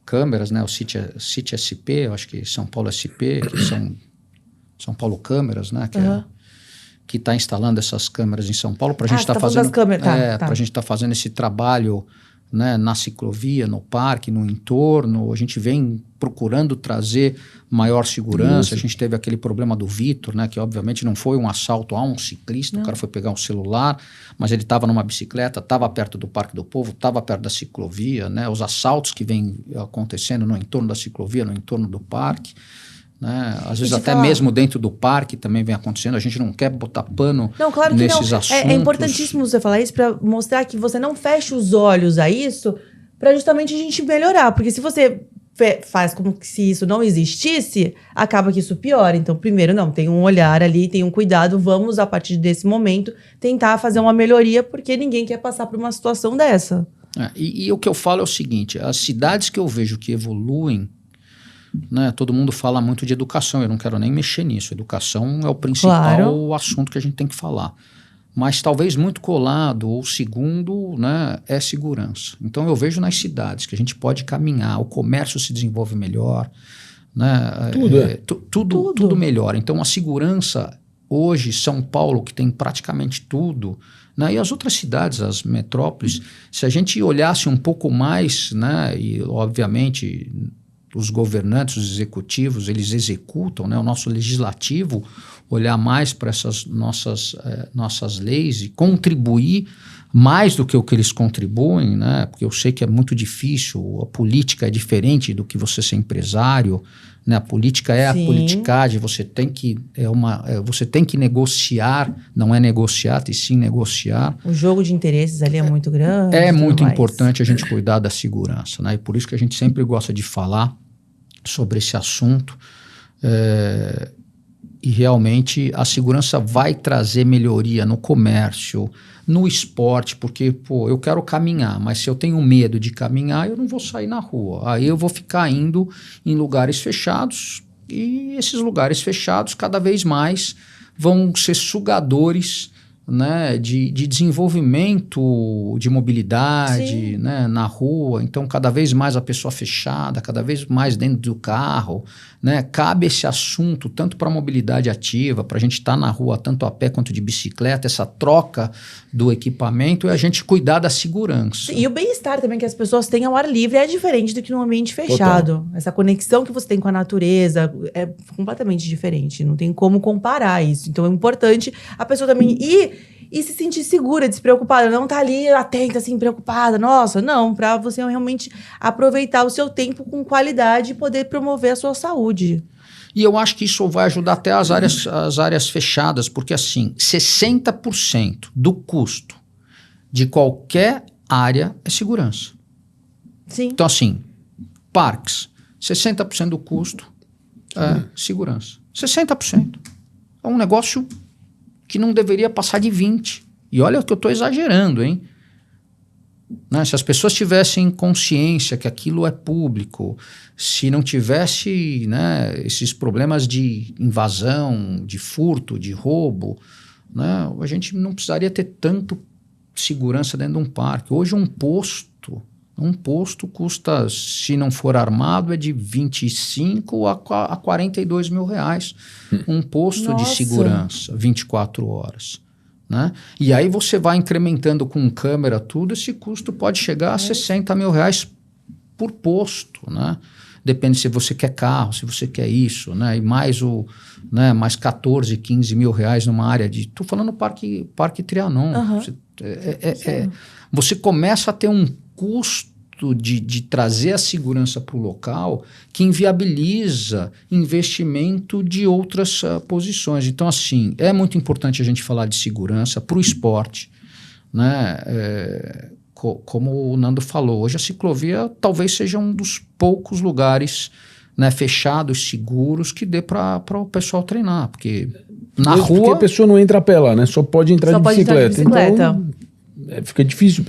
Câmeras, né? O City SP, eu acho que São Paulo SP, que São Paulo Câmeras, né? Que está instalando essas câmeras em São Paulo, para a gente estar fazendo, para a gente estar fazendo esse trabalho, né, na ciclovia, no parque, no entorno. A gente vem procurando trazer maior segurança. A gente teve aquele problema do Vitor, né, que obviamente não foi um assalto a um ciclista, o cara foi pegar um celular, mas ele estava numa bicicleta, estava perto do Parque do Povo, estava perto da ciclovia, né, os assaltos que vêm acontecendo no entorno da ciclovia, no entorno do parque, né? Às vezes até mesmo dentro do parque também vem acontecendo. A gente não quer botar pano nesses assuntos. É importantíssimo você falar isso para mostrar que você não fecha os olhos a isso, para justamente a gente melhorar. Porque se você faz como se isso não existisse, acaba que isso piora. Então, primeiro, tem um olhar ali, tem um cuidado. Vamos, a partir desse momento, tentar fazer uma melhoria, porque ninguém quer passar por uma situação dessa. E o que eu falo é o seguinte: as cidades que eu vejo que evoluem, né, todo mundo fala muito de educação, eu não quero nem mexer nisso. Educação é o principal assunto que a gente tem que falar. Mas talvez muito colado, ou segundo, né, é segurança. Então eu vejo nas cidades que a gente pode caminhar, o comércio se desenvolve melhor, né, tudo melhor. Então a segurança, hoje, São Paulo, que tem praticamente tudo, né, e as outras cidades, as metrópoles, se a gente olhasse um pouco mais, né, e obviamente os governantes, os executivos, eles executam, né, o nosso legislativo olhar mais para essas nossas leis e contribuir mais do que o que eles contribuem, né, porque eu sei que é muito difícil, a política é diferente do que você ser empresário, né, a política é a politicagem, você tem que, você tem que negociar, não é negociar, e sim negociar. O jogo de interesses ali é muito grande. É muito importante a gente cuidar da segurança, né, e por isso que a gente sempre gosta de falar sobre esse assunto, e realmente a segurança vai trazer melhoria no comércio, no esporte, porque, eu quero caminhar, mas se eu tenho medo de caminhar, eu não vou sair na rua. Aí eu vou ficar indo em lugares fechados, e esses lugares fechados cada vez mais vão ser sugadores, né, de desenvolvimento de mobilidade, né, na rua. Então, cada vez mais a pessoa fechada, cada vez mais dentro do carro, né? Cabe esse assunto tanto para a mobilidade ativa, para a gente estar na rua tanto a pé quanto de bicicleta, essa troca do equipamento e a gente cuidar da segurança. E o bem-estar também que as pessoas têm ao ar livre é diferente do que num ambiente fechado. Total. Essa conexão que você tem com a natureza é completamente diferente. Não tem como comparar isso. Então é importante a pessoa também ir e se sentir segura, despreocupada. Não tá ali atenta, assim, preocupada. Nossa, não. Pra você realmente aproveitar o seu tempo com qualidade e poder promover a sua saúde. E eu acho que isso vai ajudar até as áreas fechadas, porque assim, 60% do custo de qualquer área é segurança. Sim. Então, assim, parques, 60% do custo é segurança. 60%. É um negócio que não deveria passar de 20%. E olha que eu estou exagerando, hein? Né? Se as pessoas tivessem consciência que aquilo é público, se não tivesse, né, esses problemas de invasão, de furto, de roubo, né, a gente não precisaria ter tanto segurança dentro de um parque. Hoje um posto custa, se não for armado, é de 25 a 42 mil reais. Um posto de segurança, 24 horas. Né? E aí você vai incrementando com câmera tudo, esse custo pode chegar a 60 mil reais por posto, né? Depende se você quer carro, se você quer isso, né? E mais mais 14, 15 mil reais numa área de... Estou falando Parque Trianon. Você começa a ter um custo de trazer a segurança para o local que inviabiliza investimento de outras posições. Então, assim, é muito importante a gente falar de segurança para o esporte, né? Como o Nando falou, hoje a ciclovia talvez seja um dos poucos lugares, né, fechados, seguros, que dê para o pessoal treinar, porque na rua... Porque a pessoa não entra a pé lá, né? Só pode entrar de bicicleta. Então, fica difícil,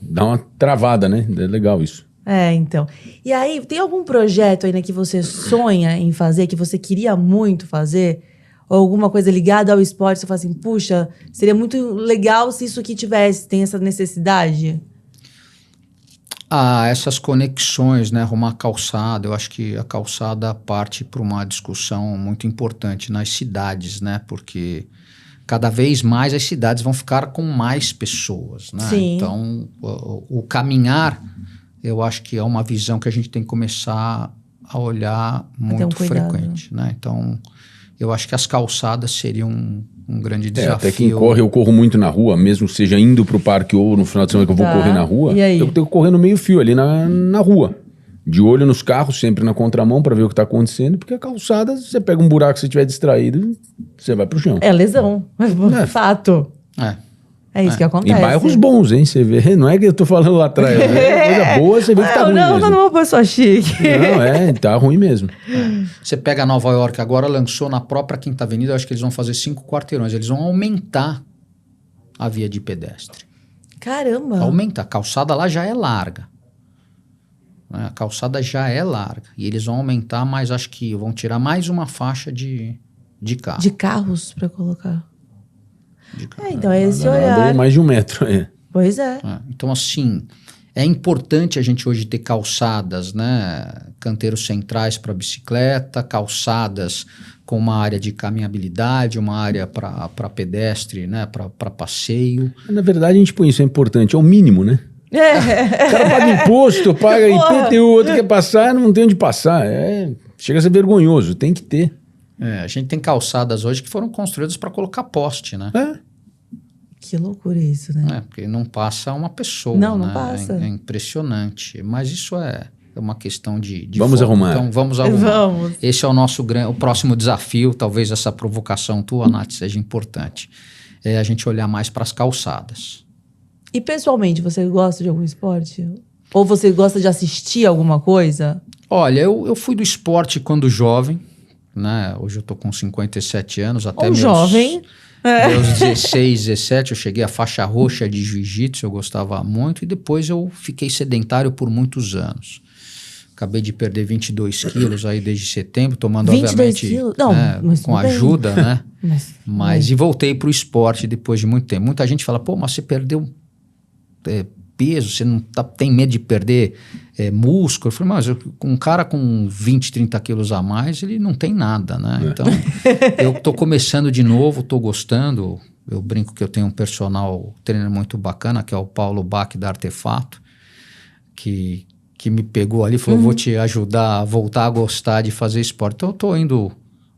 dá uma travada, né? É legal isso. Então. E aí, tem algum projeto ainda que você sonha em fazer, que você queria muito fazer? Ou alguma coisa ligada ao esporte, você fala assim, puxa, seria muito legal se isso aqui tem essa necessidade? Essas conexões, né? Arrumar calçada, eu acho que a calçada parte para uma discussão muito importante nas cidades, né? Porque cada vez mais as cidades vão ficar com mais pessoas, né? Sim. Então, o caminhar, eu acho que é uma visão que a gente tem que começar a olhar muito frequente, né? Então, eu acho que as calçadas seriam um grande desafio. Até quem corre, eu corro muito na rua, mesmo seja indo para o parque ou no final de semana que eu vou correr na rua, eu tenho que correr no meio fio ali na rua. De olho nos carros, sempre na contramão para ver o que está acontecendo, porque a calçada, você pega um buraco, se você estiver distraído, você vai pro chão. É lesão, fato. É isso que acontece. Em bairros bons, hein? Você vê, não é que eu tô falando lá atrás, coisa boa, você vê que tá ruim mesmo. Não, uma pessoa chique. Não, tá ruim mesmo. Você pega Nova York, agora lançou na própria Quinta Avenida, eu acho que eles vão fazer 5 quarteirões, eles vão aumentar a via de pedestre. Caramba! Aumenta, a calçada lá já é larga. A calçada já é larga. E eles vão aumentar, mas acho que vão tirar mais uma faixa de carro. De carros para colocar. Então é esse olhar. Mais de 1 metro, Pois é. Então, assim, é importante a gente hoje ter calçadas, né? Canteiros centrais para bicicleta, calçadas com uma área de caminhabilidade, uma área para pedestre, né? Para passeio. Na verdade, a gente põe isso, é importante, é o mínimo, né? O cara paga imposto, paga IPTU, outro quer passar, não tem onde passar. Chega a ser vergonhoso, tem que ter. A gente tem calçadas hoje que foram construídas para colocar poste, né? Que loucura isso, né? Porque não passa uma pessoa. Não né? passa. É impressionante. Mas isso é uma questão de vamos foco. arrumar. Então vamos arrumar. Vamos. Esse é o próximo desafio. Talvez essa provocação tua, Nath, seja importante. É a gente olhar mais para as calçadas. E pessoalmente, você gosta de algum esporte? Ou você gosta de assistir alguma coisa? Olha, eu fui do esporte quando jovem, né? Hoje eu tô com 57 anos. Até jovem. Meus 16, 17, eu cheguei à faixa roxa de jiu-jitsu, eu gostava muito. E depois eu fiquei sedentário por muitos anos. Acabei de perder 22 quilos aí desde setembro, tomando 22 obviamente quilos? Não, mas com ajuda, né? Mas e voltei pro esporte depois de muito tempo. Muita gente fala, mas você perdeu peso, você não tem medo de perder músculo? Eu falei, mas um cara com 20, 30 quilos a mais, ele não tem nada, né? Então, eu tô começando de novo, tô gostando. Eu brinco que eu tenho um personal trainer muito bacana, que é o Paulo Bach da Artefato, que me pegou ali e falou, vou te ajudar a voltar a gostar de fazer esporte. Então, eu tô indo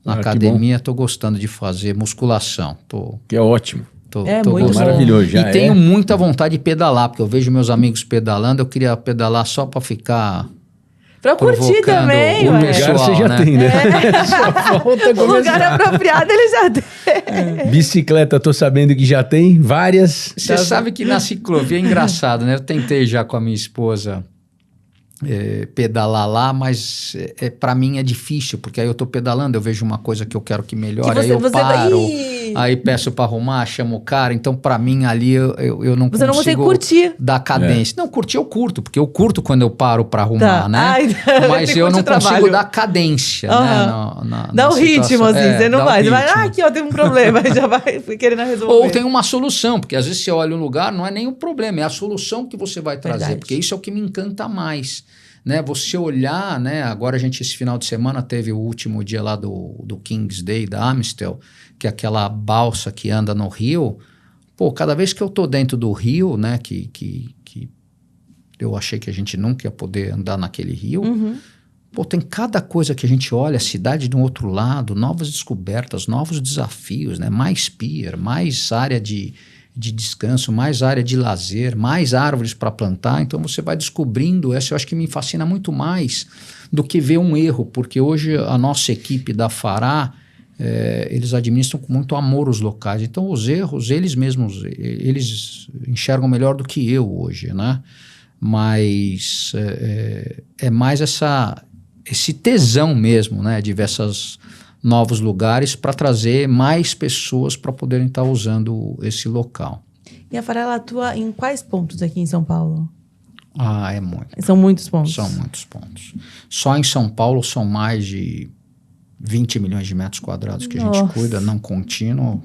na academia, tô gostando de fazer musculação. Que é ótimo. Muito maravilhoso. Já tenho muita vontade de pedalar, porque eu vejo meus amigos pedalando, eu queria pedalar só para ficar Pra curtir provocando também, o ué. pessoal, Lugar você já né? tem, né? Só falta O lugar começar. apropriado ele já tem. Bicicleta, tô sabendo que já tem várias. Você sabe que na ciclovia é engraçado, né? Eu tentei já com a minha esposa pedalar lá, mas para mim é difícil, porque aí eu tô pedalando, eu vejo uma coisa que eu quero que melhore, aí eu paro, aí peço para arrumar, chamo o cara, então para mim ali eu não Você não consegue consigo curtir. dar cadência. Não, curtir eu curto, porque eu curto quando eu paro para arrumar, Tá. né? Ai, mas você eu curte não o trabalho. consigo dar cadência, né? Dá o ritmo, assim, você não dá o vai. Você vai, ritmo. aqui, ó, tem um problema, já vai querendo resolver. Ou tem uma solução, porque às vezes você olha um lugar, não é nem o problema, é a solução que você vai trazer, Verdade. porque isso é o que me encanta mais, né? Você olhar, né? Agora a gente, esse final de semana, teve o último dia lá do King's Day, da Amstel, que é aquela balsa que anda no rio. Pô, cada vez que eu tô dentro do rio, né? Que eu achei que a gente nunca ia poder andar naquele rio. Pô, tem cada coisa que a gente olha, a cidade do outro lado, novas descobertas, novos desafios, né? Mais pier, mais área de descanso, mais área de lazer, mais árvores para plantar. Então você vai descobrindo essa, eu acho que me fascina muito mais do que ver um erro, porque hoje a nossa equipe da Fará, eles administram com muito amor os locais. Então os erros, eles mesmos, eles enxergam melhor do que eu hoje, né? Mas é mais esse tesão mesmo, né? De ver esses novos lugares para trazer mais pessoas para poderem estar usando esse local. E a Fará, ela atua em quais pontos aqui em São Paulo? Ah, é muito. São muitos pontos. São muitos pontos. Só em São Paulo são mais de 20 milhões de metros quadrados que a gente cuida, não contínuo.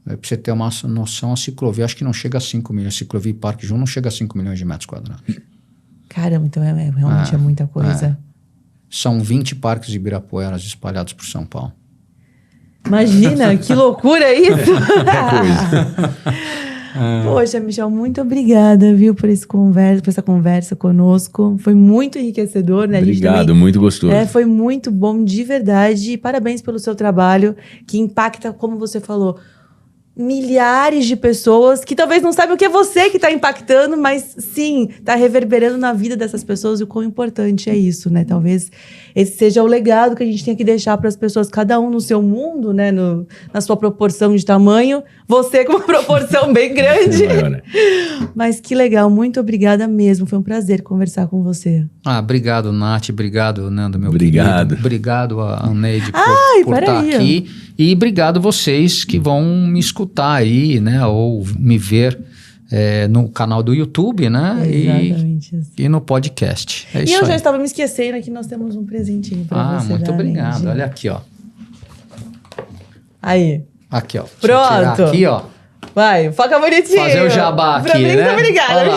Para você ter uma noção, a ciclovia acho que não chega a 5 milhões. A ciclovia e Parque Jun não chega a 5 milhões de metros quadrados. Caramba, então realmente é muita coisa. São 20 parques de Ibirapueras espalhados por São Paulo. Imagina, que loucura isso! Poxa, Michel, muito obrigada, viu, por essa conversa conosco. Foi muito enriquecedor, né? Obrigado, muito gostoso. Foi muito bom, de verdade. E parabéns pelo seu trabalho, que impacta, como você falou, milhares de pessoas que talvez não saibam o que é você que está impactando, mas sim, está reverberando na vida dessas pessoas e o quão importante é isso, né? Talvez esse seja o legado que a gente tem que deixar para as pessoas, cada um no seu mundo, né? Na sua proporção de tamanho, você com uma proporção bem grande. Mas que legal, muito obrigada mesmo, foi um prazer conversar com você. Obrigado, Nath, obrigado, Nando, meu obrigado. querido. Obrigado a Neide por estar aqui. E obrigado vocês que vão me escutar aí, né? Ou me ver no canal do YouTube, né? Exatamente isso. E no podcast. É e isso eu aí. já estava me esquecendo que nós temos um presentinho para você. Muito obrigado. Neide. Olha aqui, ó. Aí. Aqui, ó. Deixa eu Pronto. tirar aqui, ó. Vai, foca bonitinho. Fazer o jabá aqui, Muito né? obrigada.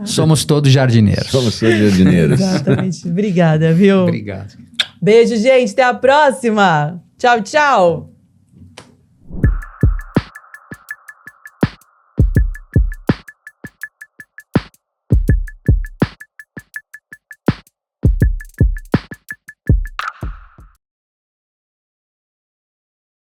Somos todos jardineiros. Somos todos jardineiros. Exatamente. Obrigada, viu? Obrigado. Beijo, gente. Até a próxima. Tchau, tchau.